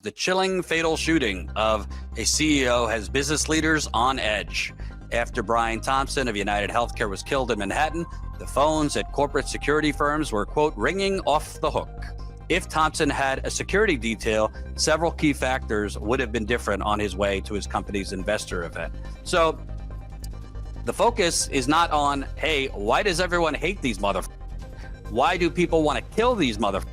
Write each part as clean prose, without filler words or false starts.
The chilling, fatal shooting of a CEO has business leaders on edge. After Brian Thompson of UnitedHealthcare was killed in Manhattan, the phones at corporate security firms were, quote, ringing off the hook. If Thompson had a security detail, several key factors would have been different on his way to his company's investor event. So the focus is not on, hey, why does everyone hate these motherfuckers? Why do people want to kill these motherfuckers?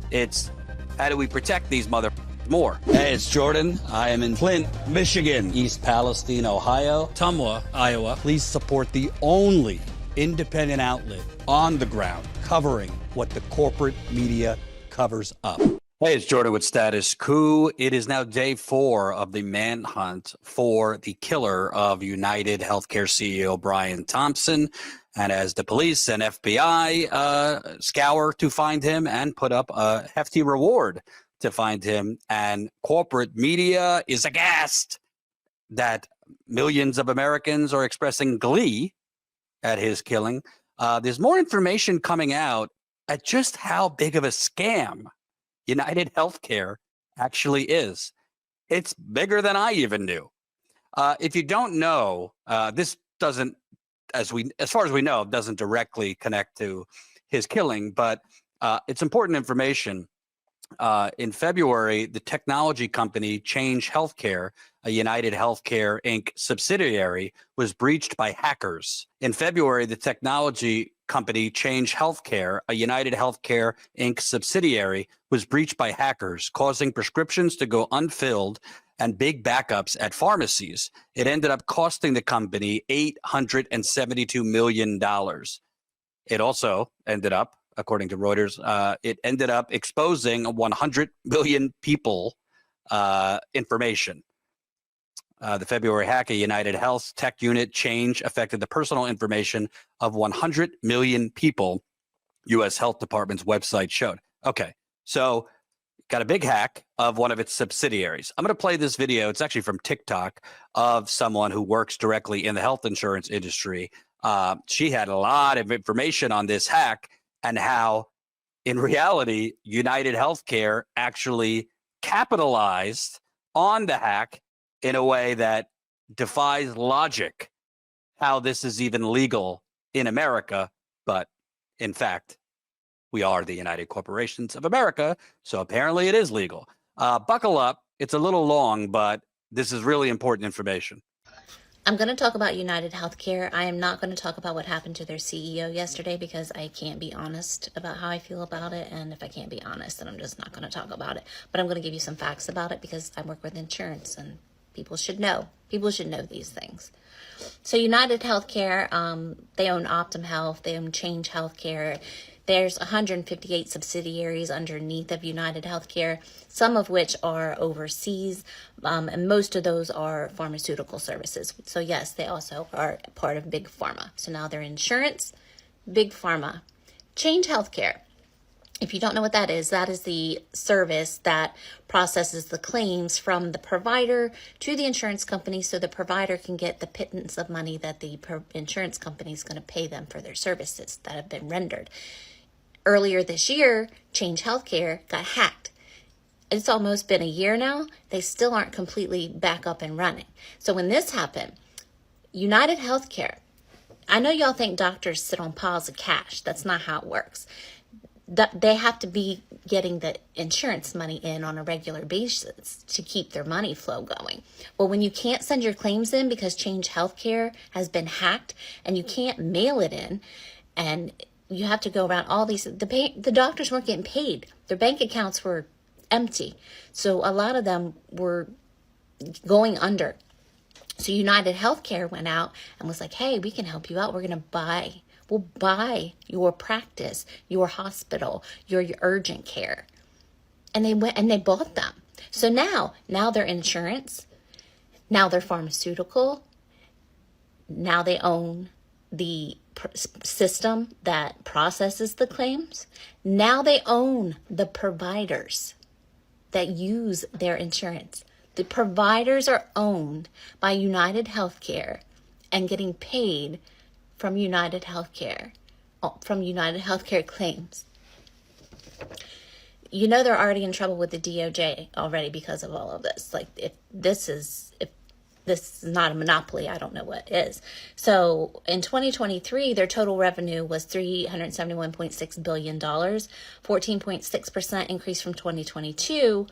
It's how do we protect these motherfuckers more? Hey, it's Jordan. I am in Flint, Michigan, East Palestine, Ohio, Tumwa, Iowa. Please support the only independent outlet on the ground covering what the corporate media covers up. Hey, it's Jordan with Status Coup. It is now day 4 of the manhunt for the killer of UnitedHealthcare CEO Brian Thompson. And as the police and FBI scour to find him and put up a hefty reward to find him, and corporate media is aghast that millions of Americans are expressing glee at his killing. There's more information coming out at just how big of a scam UnitedHealthcare actually is. It's bigger than I even knew. If you don't know, this doesn't, as far as we know, doesn't directly connect to his killing, but it's important information. In February, the technology company Change Healthcare, a UnitedHealthcare Inc. subsidiary, was breached by hackers. In February, the technology company Change Healthcare, a UnitedHealthcare Inc. subsidiary, was breached by hackers, causing prescriptions to go unfilled and big backups at pharmacies. It ended up costing the company $872 million. It also ended up, according to Reuters, it ended up exposing 100 million people information. The February hack at United Health's tech unit Change affected the personal information of 100 million people, U.S. Health Department's website showed. Okay, so got a big hack of one of its subsidiaries. I'm going to play this video. It's actually from TikTok of someone who works directly in the health insurance industry. She had a lot of information on this hack and how, in reality, UnitedHealthcare actually capitalized on the hack in a way that defies logic, how this is even legal in America. But in fact, we are the United Corporations of America, so apparently it is legal. Buckle up. It's a little long, but this is really important information. I'm going to talk about United Healthcare. I am not going to talk about what happened to their CEO yesterday because I can't be honest about how I feel about it. And if I can't be honest, then I'm just not going to talk about it. But I'm going to give you some facts about it because I work with insurance and people should know. People should know these things. So United Healthcare, they own Optum Health. They own Change Healthcare. There's 158 subsidiaries underneath of United Healthcare, some of which are overseas, and most of those are pharmaceutical services. So yes, they also are part of Big Pharma. So now they're insurance, Big Pharma. Change Healthcare. If you don't know what that is the service that processes the claims from the provider to the insurance company so the provider can get the pittance of money that the insurance company is going to pay them for their services that have been rendered. Earlier this year, Change Healthcare got hacked. It's almost been a year now. They still aren't completely back up and running. So when this happened, United Healthcare, I know y'all think doctors sit on piles of cash. That's not how it works. They have to be getting the insurance money in on a regular basis to keep their money flow going. Well, when you can't send your claims in because Change Healthcare has been hacked and you can't mail it in, and you have to go around all these, the doctors weren't getting paid. Their bank accounts were empty. So a lot of them were going under. So United Healthcare went out and was like, hey, we can help you out. We'll buy your practice, your hospital, your urgent care. And they went and they bought them. So now they're insurance. Now they're pharmaceutical. Now they own the system that processes the claims. Now they own the providers that use their insurance. The providers are owned by United Healthcare and getting paid from United Healthcare claims. you know they're already in trouble with the DOJ already because of all of this. Like, if this is not a monopoly, I don't know what is. So in 2023, their total revenue was $371.6 billion, 14.6% increase from 2022,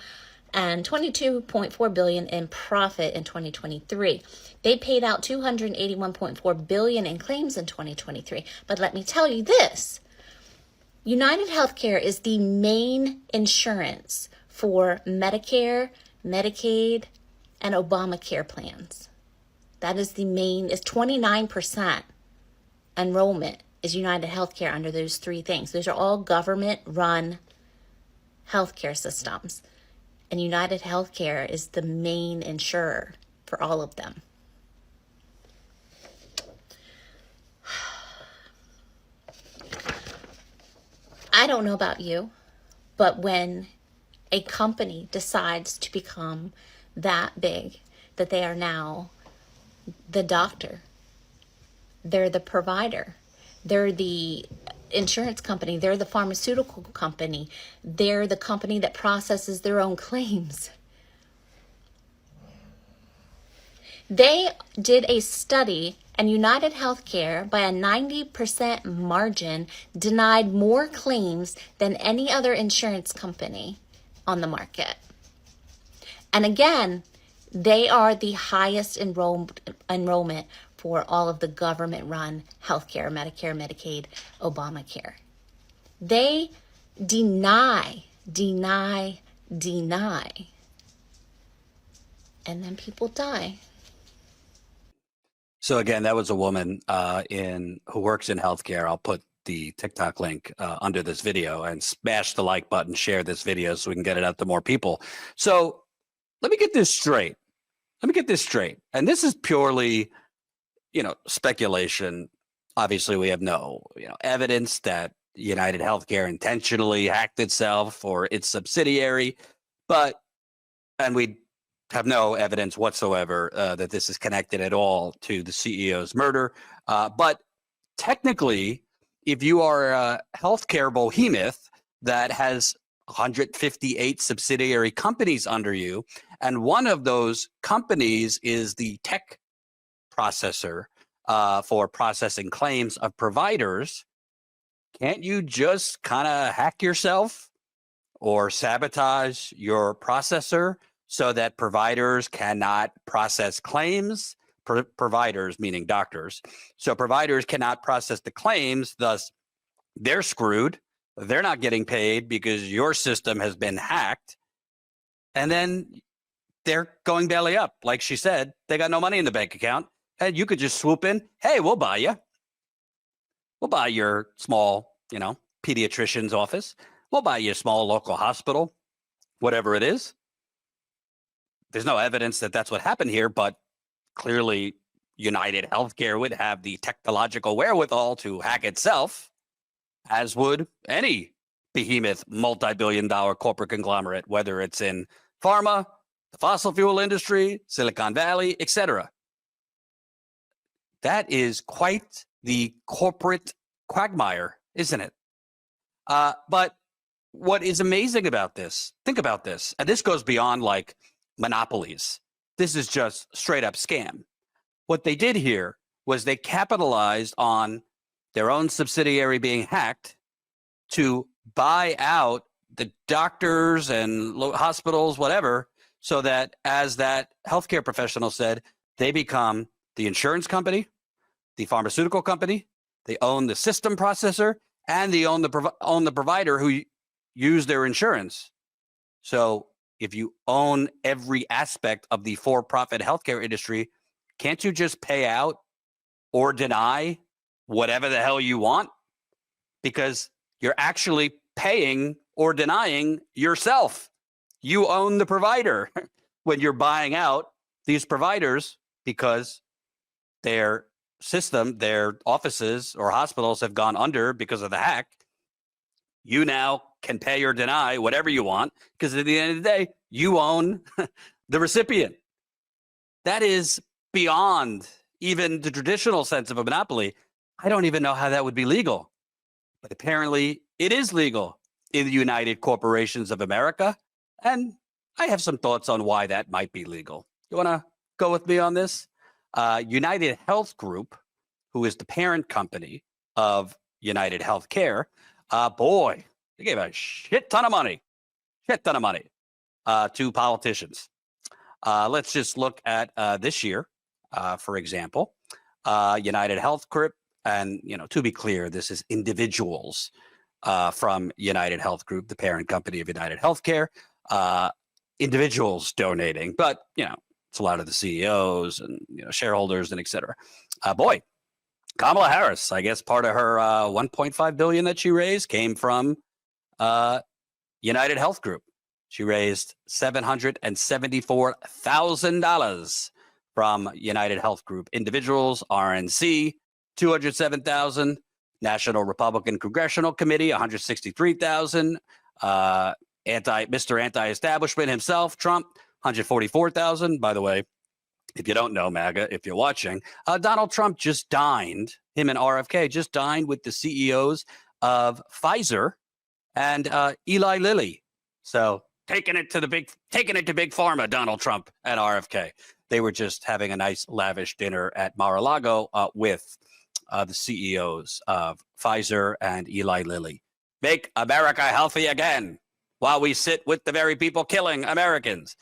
and $22.4 billion in profit in 2023. They paid out $281.4 billion in claims in 2023. But let me tell you this. UnitedHealthcare is the main insurance for Medicare, Medicaid, and Obamacare plans. That is the main, is 29% enrollment is UnitedHealthcare under those three things. Those are all government-run healthcare systems. And UnitedHealthcare is the main insurer for all of them. I don't know about you, but when a company decides to become that big, that they are now the doctor, they're the provider, they're the insurance company, they're the pharmaceutical company, they're the company that processes their own claims. They did a study, and UnitedHealthcare, by a 90% margin, denied more claims than any other insurance company on the market. And again, they are the highest enrollment for all of the government-run healthcare, Medicare, Medicaid, Obamacare. They deny, and then people die. So again, that was a woman who works in healthcare. I'll put the TikTok link under this video, and smash the like button, share this video so we can get it out to more people. So let me get this straight. And this is purely, speculation. Obviously, we have no, evidence that UnitedHealthcare intentionally hacked itself or its subsidiary, and we have no evidence whatsoever that this is connected at all to the CEO's murder. But technically, if you are a healthcare behemoth that has 158 subsidiary companies under you, and one of those companies is the tech processor for processing claims of providers, can't you just kind of hack yourself or sabotage your processor so that providers cannot process claims? Providers, meaning doctors. So providers cannot process the claims, thus they're screwed. They're not getting paid because your system has been hacked. And then they're going belly up. Like she said, they got no money in the bank account. And you could just swoop in. Hey, we'll buy you. We'll buy your small, pediatrician's office. We'll buy you a small local hospital, whatever it is. There's no evidence that that's what happened here, but clearly UnitedHealthcare would have the technological wherewithal to hack itself, as would any behemoth, multi-billion-dollar corporate conglomerate, whether it's in pharma, the fossil fuel industry, Silicon Valley, etc. That is quite the corporate quagmire, isn't it? But what is amazing about this, think about this, and this goes beyond like monopolies. This is just straight up scam. What they did here was they capitalized on their own subsidiary being hacked to buy out the doctors and hospitals, whatever, so that, as that healthcare professional said, they become the insurance company, the pharmaceutical company, they own the system processor, and they own the provider who use their insurance. So if you own every aspect of the for-profit healthcare industry, can't you just pay out or deny whatever the hell you want? Because you're actually paying or denying yourself. You own the provider when you're buying out these providers because their system, their offices or hospitals have gone under because of the hack. You now can pay or deny whatever you want because at the end of the day, you own the recipient. That is beyond even the traditional sense of a monopoly. I don't even know how that would be legal, but apparently it is legal. in the United Corporations of America. And I have some thoughts on why that might be legal. You want to go with me on this? United Health Group, who is the parent company of United Healthcare, boy, they gave a shit ton of money to politicians. Let's just look at this year, for example. United Health Group, and to be clear, this is individuals from United Health Group, the parent company of United Healthcare, individuals donating, but it's a lot of the CEOs and shareholders and et cetera. Boy, Kamala Harris, I guess part of her $1.5 billion that she raised came from United Health Group. She raised $774,000 from United Health Group individuals, RNC, $207,000, National Republican Congressional Committee, $163,000, Mr. Anti-Establishment himself, Trump, $144,000. By the way, if you don't know, MAGA, if you're watching, Donald Trump just dined, him and RFK just dined with the CEOs of Pfizer and Eli Lilly. So taking it to big pharma, Donald Trump and RFK. They were just having a nice lavish dinner at Mar-a-Lago with the CEOs of Pfizer and Eli Lilly. Make America healthy again while we sit with the very people killing Americans.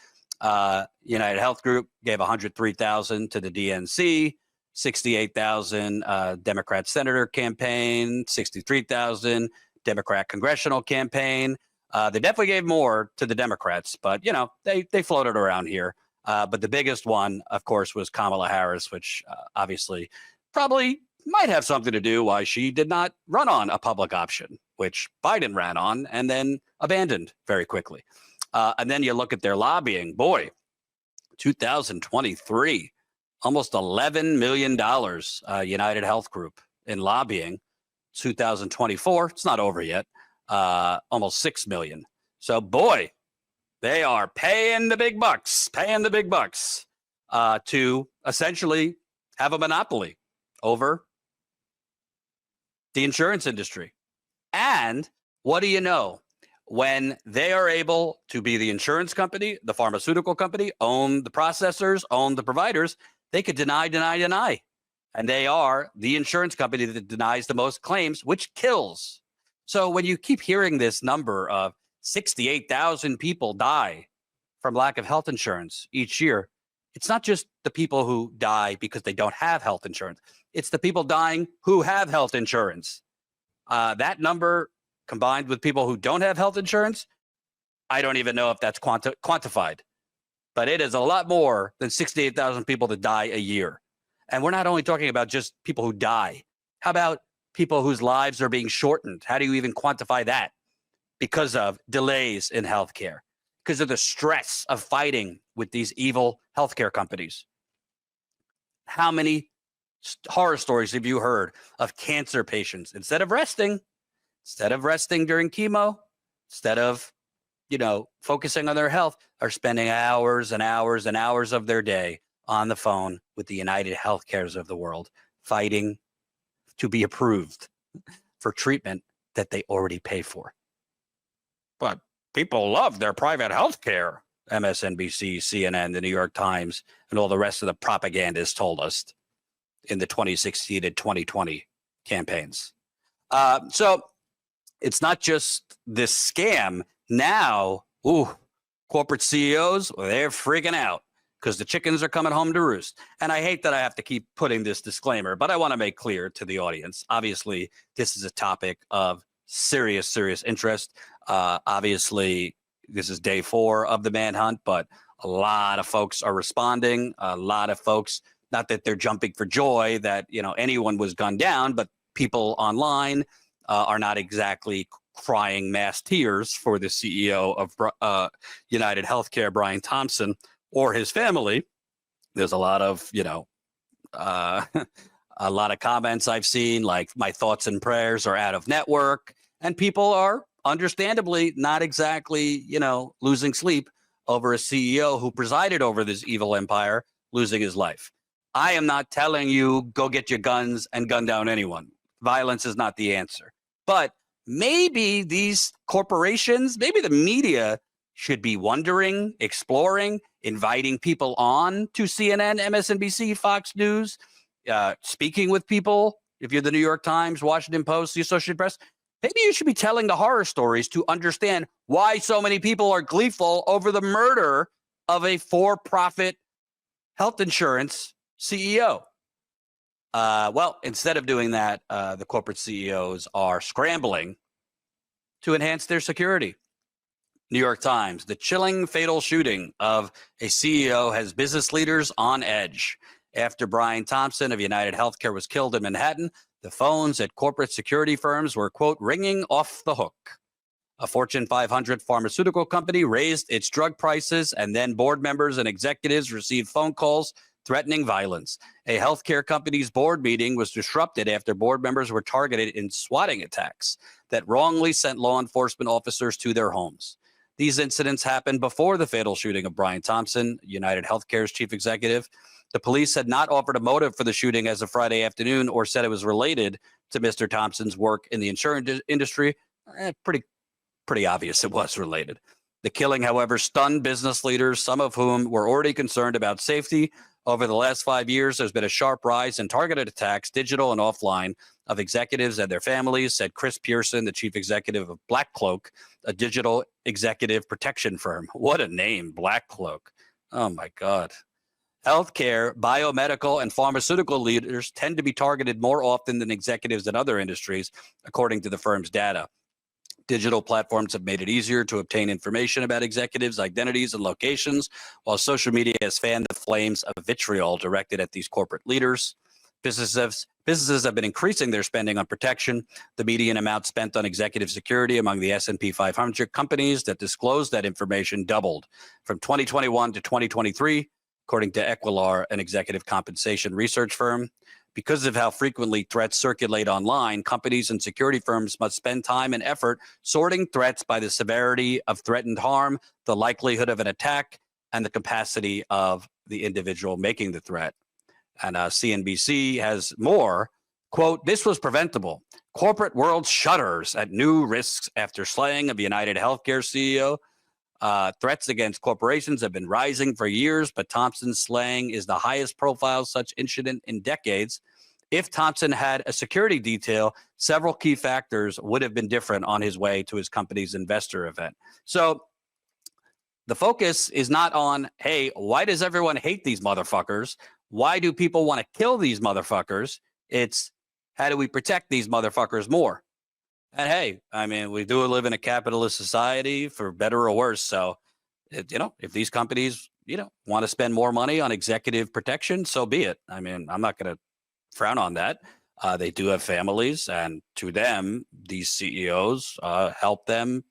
United Health Group gave $103,000 to the DNC, $68,000 Democrat Senator campaign, $63,000 Democrat Congressional campaign. They definitely gave more to the Democrats, but they floated around here. But the biggest one, of course, was Kamala Harris, which obviously probably might have something to do why she did not run on a public option, which Biden ran on and then abandoned very quickly. And then you look at their lobbying. Boy, 2023, almost $11 million United Health Group in lobbying. 2024, it's not over yet, almost $6 million. So, boy, they are paying the big bucks to essentially have a monopoly over the insurance industry. And what do you know? When they are able to be the insurance company, the pharmaceutical company, own the processors, own the providers, they could deny. And they are the insurance company that denies the most claims, which kills. So when you keep hearing this number of 68,000 people die from lack of health insurance each year, it's not just the people who die because they don't have health insurance. It's the people dying who have health insurance. That number combined with people who don't have health insurance, I don't even know if that's quantified. But it is a lot more than 68,000 people that die a year. And we're not only talking about just people who die. How about people whose lives are being shortened? How do you even quantify that? Because of delays in healthcare, because of the stress of fighting with these evil healthcare companies. How many horror stories have you heard of cancer patients instead of resting during chemo, instead of focusing on their health, are spending hours and hours and hours of their day on the phone with the United Healthcares of the world, fighting to be approved for treatment that they already pay for. But people love their private health care, MSNBC, CNN, the New York Times, and all the rest of the propagandists told us in the 2016 and 2020 campaigns. So it's not just this scam. Now, corporate CEOs, they're freaking out because the chickens are coming home to roost. And I hate that I have to keep putting this disclaimer, but I want to make clear to the audience, obviously, this is a topic of serious interest. Obviously, this is day 4 of the manhunt, but a lot of folks are responding. A lot of folks, not that they're jumping for joy that anyone was gunned down, but people online are not exactly crying mass tears for the CEO of United Healthcare, Brian Thompson, or his family. There's a lot of a lot of comments I've seen, like, my thoughts and prayers are out of network, and people are understandably not exactly losing sleep over a CEO who presided over this evil empire losing his life. I am not telling you go get your guns and gun down anyone. Violence is not the answer. But maybe these corporations, maybe the media should be wondering, exploring, inviting people on to CNN, MSNBC, Fox News, speaking with people. If you're the New York Times, Washington Post, the Associated Press, maybe you should be telling the horror stories to understand why so many people are gleeful over the murder of a for-profit health insurance CEO. Well, instead of doing that, the corporate CEOs are scrambling to enhance their security. New York Times, the chilling fatal shooting of a CEO has business leaders on edge. After Brian Thompson of UnitedHealthcare was killed in Manhattan, the phones at corporate security firms were, quote, ringing off the hook. A Fortune 500 pharmaceutical company raised its drug prices, and then board members and executives received phone calls threatening violence. A healthcare company's board meeting was disrupted after board members were targeted in swatting attacks that wrongly sent law enforcement officers to their homes. These incidents happened before the fatal shooting of Brian Thompson, UnitedHealthcare's chief executive. The police had not offered a motive for the shooting as of Friday afternoon or said it was related to Mr. Thompson's work in the insurance industry. Pretty obvious it was related. The killing, however, stunned business leaders, some of whom were already concerned about safety. Over the last 5 years, there's been a sharp rise in targeted attacks, digital and offline, of executives and their families, said Chris Pearson, the chief executive of Black Cloak, a digital executive protection firm. What a name, Black Cloak. Oh, my God. Healthcare, biomedical, and pharmaceutical leaders tend to be targeted more often than executives in other industries, according to the firm's data. Digital platforms have made it easier to obtain information about executives' identities and locations, while social media has fanned the flames of vitriol directed at these corporate leaders. Businesses have been increasing their spending on protection. The median amount spent on executive security among the S&P 500 companies that disclosed that information doubled from 2021 to 2023, according to Equilar, an executive compensation research firm. Because of how frequently threats circulate online, companies and security firms must spend time and effort sorting threats by the severity of threatened harm, the likelihood of an attack, and the capacity of the individual making the threat. And CNBC has more. Quote, this was preventable. Corporate world shudders at new risks after slaying of UnitedHealthcare CEO. Threats against corporations have been rising for years, but Thompson's slaying is the highest profile such incident in decades. If Thompson had a security detail, several key factors would have been different on his way to his company's investor event. So the focus is not on, hey, why does everyone hate these motherfuckers? Why do people want to kill these motherfuckers? It's how do we protect these motherfuckers more? And hey, I mean, we do live in a capitalist society, for better or worse. So, if these companies, want to spend more money on executive protection, so be it. I mean, I'm not going to frown on that. They do have families, and to them, these CEOs help them,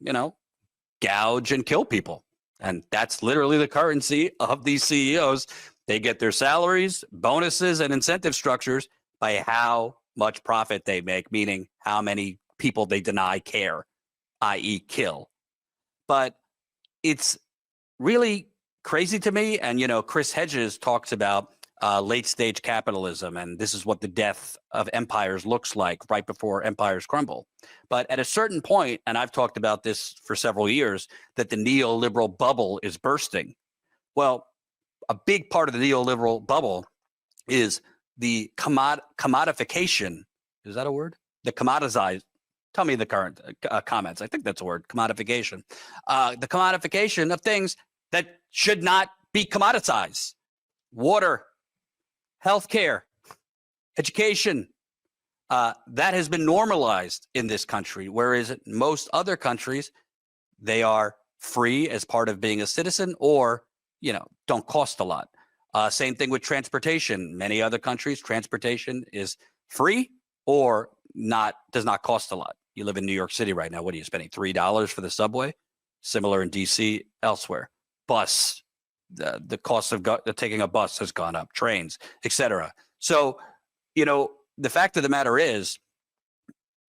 gouge and kill people. And that's literally the currency of these CEOs. They get their salaries, bonuses, and incentive structures by how much profit they make, meaning how many people they deny care, i.e. kill. But it's really crazy to me. And, Chris Hedges talks about late stage capitalism, and this is what the death of empires looks like right before empires crumble. But at a certain point, and I've talked about this for several years, that the neoliberal bubble is bursting. Well, a big part of the neoliberal bubble is the commodification. Is that a word? The commoditized. Tell me the current comments. I think that's a word, commodification. The commodification of things that should not be commoditized. Water, healthcare, education. That has been normalized in this country, whereas in most other countries, they are free as part of being a citizen or, don't cost a lot. Same thing with transportation. Many other countries, transportation is free or does not cost a lot. You live in New York City right now. What are you spending? $3 for the subway? Similar in DC, elsewhere. Bus, the cost of taking a bus has gone up, trains, etc. So, the fact of the matter is,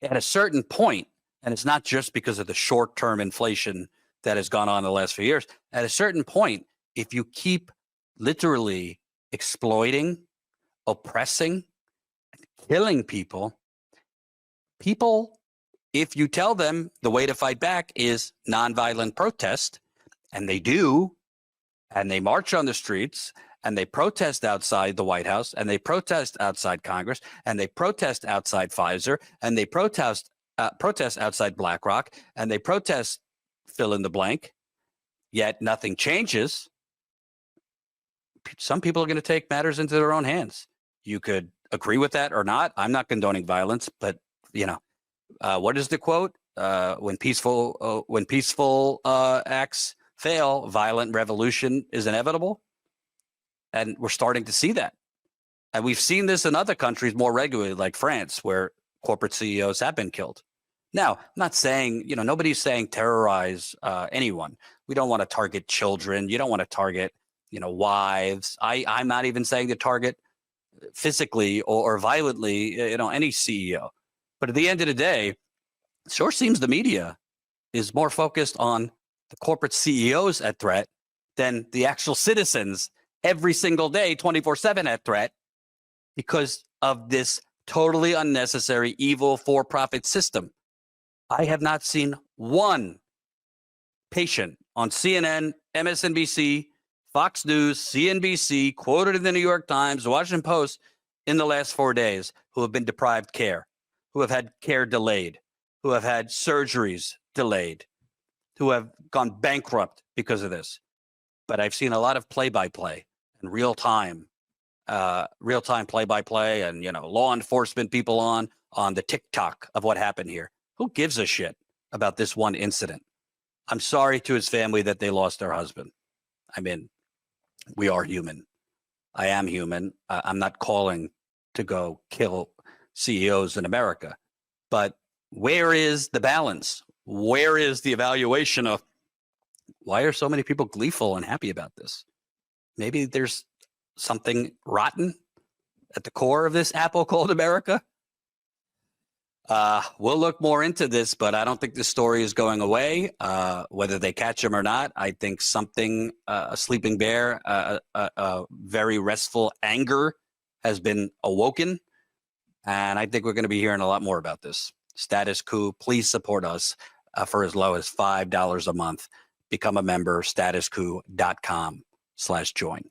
at a certain point, and it's not just because of the short-term inflation that has gone on in the last few years, at a certain point, if you keep literally exploiting, oppressing, killing people if you tell them the way to fight back is nonviolent protest, and they do, and they march on the streets, and they protest outside the White House, and they protest outside Congress, and they protest outside Pfizer, and they protest outside BlackRock, and they protest fill in the blank, yet nothing changes, some people are going to take matters into their own hands. You could agree with that or not. I'm not condoning violence, but what is the quote? When peaceful acts fail, violent revolution is inevitable. And we're starting to see that. And we've seen this in other countries more regularly, like France, where corporate CEOs have been killed. Now, I'm not saying, nobody's saying terrorize anyone. We don't want to target children. You don't want to target, wives. I'm not even saying to target physically or violently, any CEO. But at the end of the day, it sure seems the media is more focused on the corporate CEOs at threat than the actual citizens every single day, 24/7 at threat, because of this totally unnecessary, evil, for-profit system. I have not seen one patient on CNN, MSNBC, Fox News, CNBC, quoted in the New York Times, Washington Post in the last 4 days who have been deprived care, who have had care delayed, who have had surgeries delayed, who have gone bankrupt because of this. But I've seen a lot of play-by-play and real-time play-by-play and, law enforcement people on the TikTok of what happened here. Who gives a shit about this one incident? I'm sorry to his family that they lost their husband. I mean, we are human. I am human. I'm not calling to go kill CEOs in America. But where is the balance? Where is the evaluation of why are so many people gleeful and happy about this? Maybe there's something rotten at the core of this apple called America. We'll look more into this, but I don't think this story is going away. Whether they catch him or not, I think something, a sleeping bear, a very restful anger has been awoken. And I think we're going to be hearing a lot more about this. Status Coup, please support us for as low as $5 a month. Become a member, statuscoup.com/join.